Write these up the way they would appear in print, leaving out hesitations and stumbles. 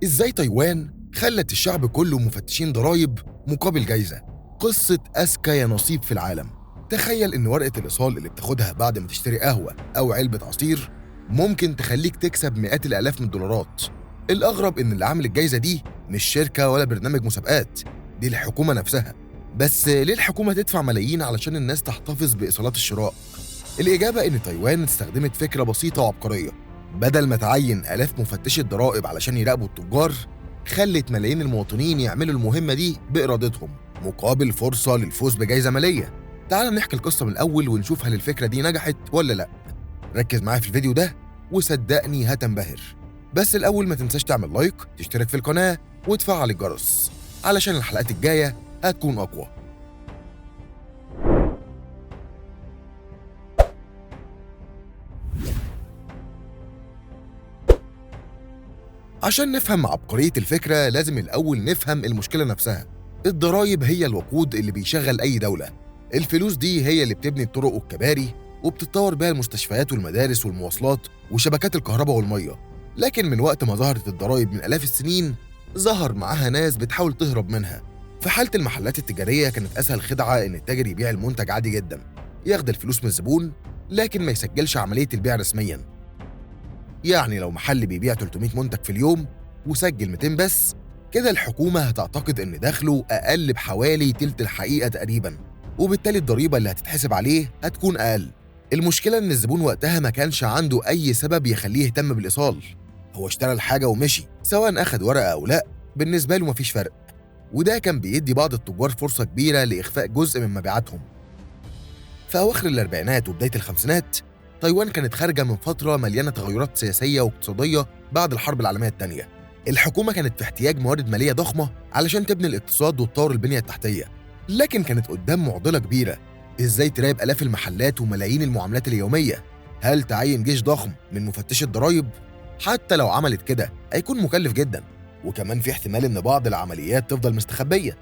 إزاي تايوان خلت الشعب كله مفتشين ضرايب مقابل جايزة؟ قصة أذكى يا نصيب في العالم. تخيل إن ورقة الإيصال اللي بتاخدها بعد ما تشتري قهوة أو علبة عصير ممكن تخليك تكسب مئات الآلاف من الدولارات. الأغرب إن اللي عامل الجايزة دي مش شركة ولا برنامج مسابقات، دي الحكومة نفسها. بس ليه الحكومة تدفع ملايين علشان الناس تحتفظ بإيصالات الشراء؟ الإجابة إن تايوان استخدمت فكرة بسيطة وعبقرية. بدل ما تعين آلاف مفتشي الضرائب علشان يراقبوا التجار، خلت ملايين المواطنين يعملوا المهمة دي بإرادتهم مقابل فرصة للفوز بجائزة مالية. تعال نحكي القصة من الأول ونشوف هل الفكرة دي نجحت ولا لأ. ركز معايا في الفيديو ده وصدقني هتنبهر. بس الأول ما تنساش تعمل لايك، تشترك في القناة وتفعل الجرس علشان الحلقات الجاية هتكون أقوى. عشان نفهم عبقرية الفكرة لازم الأول نفهم المشكلة نفسها. الضرايب هي الوقود اللي بيشغل أي دولة. الفلوس دي هي اللي بتبني الطرق والكباري وبتتطور بيها المستشفيات والمدارس والمواصلات وشبكات الكهرباء والمية. لكن من وقت ما ظهرت الضرايب من آلاف السنين ظهر معاها ناس بتحاول تهرب منها. في حالة المحلات التجارية كانت أسهل خدعة إن التاجر يبيع المنتج عادي جدا، ياخد الفلوس من الزبون لكن ما يسجلش عملية البيع رسمياً. يعني لو محل بيبيع 300 منتج في اليوم وسجل 200 بس، كده الحكومة هتعتقد إن دخله أقل بحوالي تلت الحقيقة تقريباً، وبالتالي الضريبة اللي هتتحسب عليه هتكون أقل. المشكلة إن الزبون وقتها ما كانش عنده أي سبب يخليه يهتم بالإيصال. هو اشترى الحاجة ومشي، سواء أخد ورقة أو لأ بالنسبة له مفيش فرق. وده كان بيدي بعض التجار فرصة كبيرة لإخفاء جزء من مبيعاتهم. في أواخر الأربعينات وبداية الخمسينات تايوان كانت خارجة من فترة مليانة تغيرات سياسية واقتصادية بعد الحرب العالمية الثانية. الحكومة كانت في احتياج موارد مالية ضخمة علشان تبني الاقتصاد وتطور البنية التحتية، لكن كانت قدام معضلة كبيرة. إزاي تراقب آلاف المحلات وملايين المعاملات اليومية؟ هل تعين جيش ضخم من مفتشي الضرايب؟ حتى لو عملت كده هيكون مكلف جدا، وكمان في احتمال إن بعض العمليات تفضل مستخبية.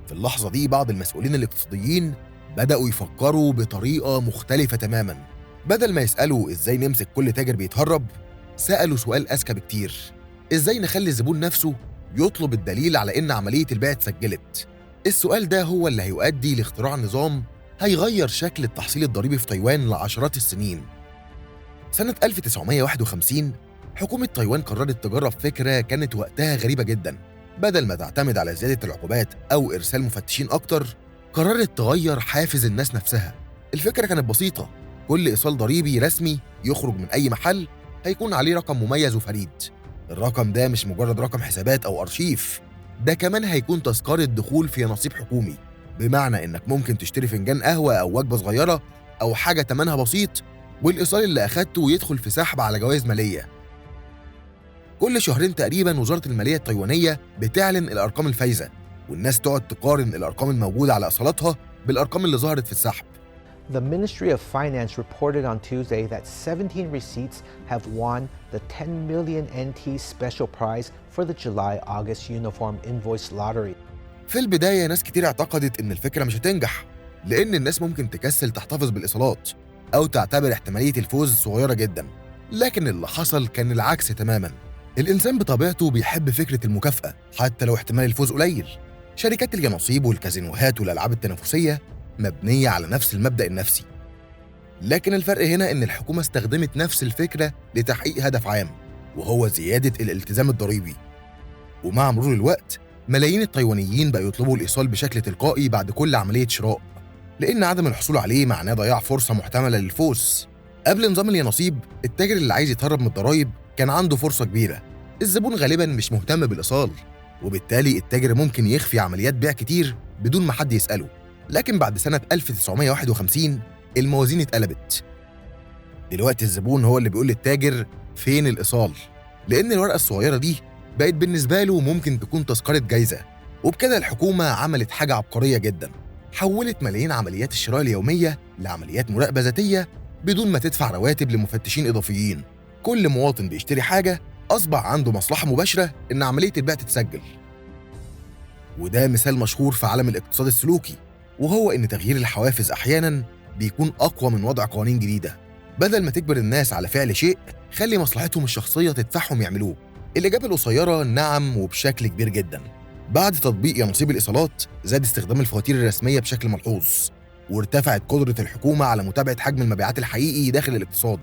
في اللحظة دي بعض المسؤولين الاقتصاديين بدأوا يفكروا بطريقة مختلفة تماماً. بدل ما يسألوا إزاي نمسك كل تاجر بيتهرب، سألوا سؤال أذكى بكتير: إزاي نخلي الزبون نفسه يطلب الدليل على إن عملية البيع اتسجلت؟ السؤال ده هو اللي هيؤدي لاختراع نظام هيغير شكل التحصيل الضريبي في تايوان لعشرات السنين. سنة 1951 حكومة تايوان قررت تجرب فكرة كانت وقتها غريبة جداً. بدل ما تعتمد على زيادة العقوبات أو إرسال مفتشين أكتر، قررت تغير حافز الناس نفسها. الفكرة كانت بسيطة: كل إيصال ضريبي رسمي يخرج من أي محل هيكون عليه رقم مميز وفريد. الرقم ده مش مجرد رقم حسابات أو أرشيف، ده كمان هيكون تذكرة دخول في نصيب حكومي. بمعنى إنك ممكن تشتري فنجان قهوة أو وجبة صغيرة أو حاجة تمنها بسيط، والإيصال اللي أخدته يدخل في سحب على جوائز مالية. كل شهرين تقريباً وزارة المالية التايوانية بتعلن الأرقام الفايزة، والناس تقعد تقارن الأرقام الموجودة على إيصالاتها بالأرقام اللي ظهرت في السحب. The Ministry of Finance reported on Tuesday that 17 receipts have won the 10 million NT special prize for the July-August Uniform Invoice Lottery. في البداية ناس كتير اعتقدت إن الفكرة مش هتنجح، لأن الناس ممكن تكسل تحتفظ بالإيصالات أو تعتبر احتمالية الفوز صغيرة جداً. لكن اللي حصل كان العكس تماماً. الإنسان بطبيعته بيحب فكرة المكافأة حتى لو احتمال الفوز قليل. شركات اليانصيب والكازينوهات والألعاب التنافسية مبنية على نفس المبدأ النفسي. لكن الفرق هنا إن الحكومة استخدمت نفس الفكرة لتحقيق هدف عام، وهو زيادة الالتزام الضريبي. ومع مرور الوقت ملايين التايوانيين بقوا يطلبوا الإيصال بشكل تلقائي بعد كل عملية شراء، لأن عدم الحصول عليه معناه ضياع فرصة محتملة للفوز. قبل نظام اليانصيب التاجر اللي عايز يتهرب من الضرايب كان عنده فرصة كبيرة. الزبون غالباً مش مهتم بالإيصال، وبالتالي التاجر ممكن يخفي عمليات بيع كتير بدون ما حد يسأله. لكن بعد سنة 1951 الموازين اتقلبت. دلوقتي الزبون هو اللي بيقول للتاجر فين الإيصال، لأن الورقة الصغيرة دي بقت بالنسبة له ممكن تكون تذكرة جايزة. وبكده الحكومة عملت حاجة عبقرية جداً: حولت ملايين عمليات الشراء اليومية لعمليات مراقبة ذاتية بدون ما تدفع رواتب لمفتشين إضافيين. كل مواطن بيشتري حاجة أصبح عنده مصلحة مباشرة إن عملية البيع تتسجل. وده مثال مشهور في عالم الاقتصاد السلوكي، وهو إن تغيير الحوافز أحياناً بيكون أقوى من وضع قوانين جديدة. بدل ما تجبر الناس على فعل شيء، خلي مصلحتهم الشخصية تدفعهم يعملوه. الإجابة القصيرة نعم، وبشكل كبير جدا. بعد تطبيق يا نصيب الإيصالات زاد استخدام الفواتير الرسمية بشكل ملحوظ، وارتفعت قدرة الحكومة على متابعة حجم المبيعات الحقيقي داخل الاقتصاد.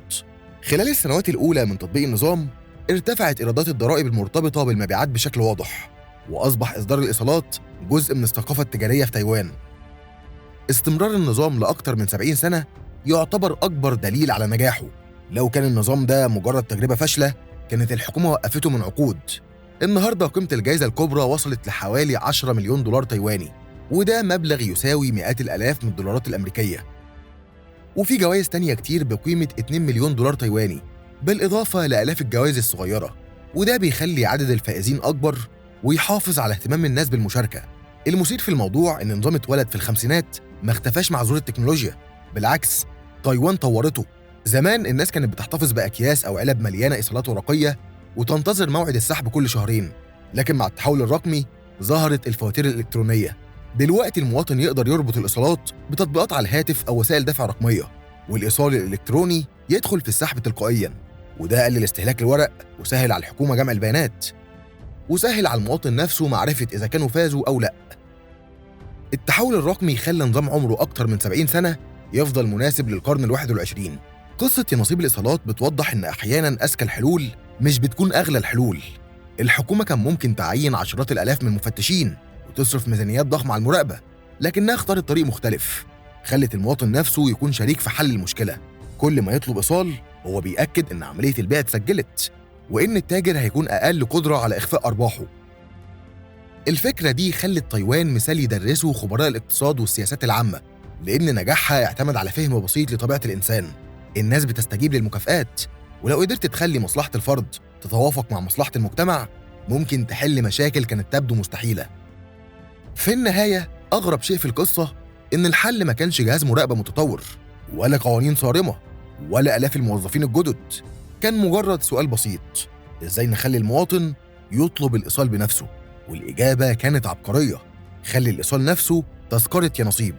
خلال السنوات الأولى من تطبيق النظام ارتفعت إيرادات الضرائب المرتبطة بالمبيعات بشكل واضح، وأصبح إصدار الإيصالات جزء من الثقافة التجارية في تايوان. استمرار النظام لأكثر من 70 سنة يعتبر أكبر دليل على نجاحه. لو كان النظام ده مجرد تجربة فاشلة كانت الحكومة وقفته من عقود. النهاردة قيمة الجائزة الكبرى وصلت لحوالي 10 مليون دولار تايواني، وده مبلغ يساوي مئات الآلاف من الدولارات الأمريكية. وفي جوائز تانية كتير بقيمة 2 مليون دولار تايواني، بالإضافة لآلاف الجوائز الصغيرة، وده بيخلي عدد الفائزين أكبر ويحافظ على اهتمام الناس بالمشاركة. المثير في الموضوع إن النظام اتولد في الخمسينات ما اختفاش مع ظهور التكنولوجيا، بالعكس تايوان طورته. زمان الناس كانت بتحتفظ بأكياس أو علب مليانة إيصالات ورقية وتنتظر موعد السحب كل شهرين، لكن مع التحول الرقمي ظهرت الفواتير الإلكترونية. دلوقتي المواطن يقدر يربط الإيصالات بتطبيقات على الهاتف أو وسائل دفع رقمية، والإيصال الإلكتروني يدخل في السحب تلقائياً، وده قلل استهلاك الورق وسهل على الحكومة جمع البيانات، وسهل على المواطن نفسه معرفة إذا كانوا فازوا أو لأ. التحول الرقمي خلى نظام عمره أكتر من 70 سنة يفضل مناسب للقرن ال21. قصة يا نصيب الإيصالات بتوضح إن أحياناً أذكى الحلول مش بتكون أغلى الحلول. الحكومة كان ممكن تعين عشرات الآلاف من المفتشين وتصرف ميزانيات ضخمة على المراقبة، لكنها اختارت طريق مختلف، خلت المواطن نفسه يكون شريك في حل المشكلة. كل ما يطلب إيصال هو بيأكد إن عملية البيع اتسجلت، وإن التاجر هيكون أقل قدرة على إخفاء أرباحه. الفكرة دي خلت تايوان مثال يدرسه خبراء الاقتصاد والسياسات العامة، لأن نجاحها اعتمد على فهم بسيط لطبيعة الإنسان. الناس بتستجيب للمكافآت، ولو قدرت تخلي مصلحة الفرد تتوافق مع مصلحة المجتمع ممكن تحل مشاكل كانت تبدو مستحيلة. في النهاية أغرب شيء في القصة إن الحل ما كانش جهاز مراقبة متطور ولا قوانين صارمة ولا آلاف الموظفين الجدد، كان مجرد سؤال بسيط: إزاي نخلي المواطن يطلب الإيصال بنفسه؟ والإجابة كانت عبقرية: خلي الإيصال نفسه تذكرة يا نصيب.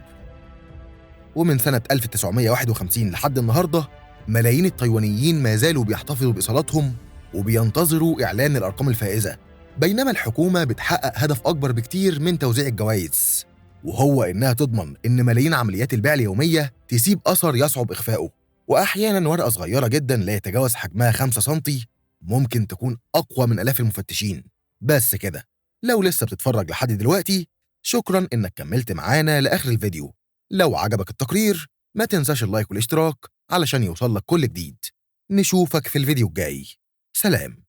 ومن سنة 1951 لحد النهاردة ملايين التايوانيين ما زالوا بيحتفظوا بإيصالاتهم وبينتظروا إعلان الأرقام الفائزة، بينما الحكومة بتحقق هدف أكبر بكتير من توزيع الجوائز، وهو إنها تضمن إن ملايين عمليات البيع اليومية تسيب أثر يصعب إخفاؤه. وأحياناً ورقة صغيرة جداً لا يتجاوز حجمها 5 سنتي ممكن تكون أقوى من آلاف المفتشين. بس كده، لو لسه بتتفرج لحد دلوقتي شكراً إنك كملت معانا لآخر الفيديو. لو عجبك التقرير ما تنساش اللايك والاشتراك علشان يوصلك كل جديد. نشوفك في الفيديو الجاي. سلام.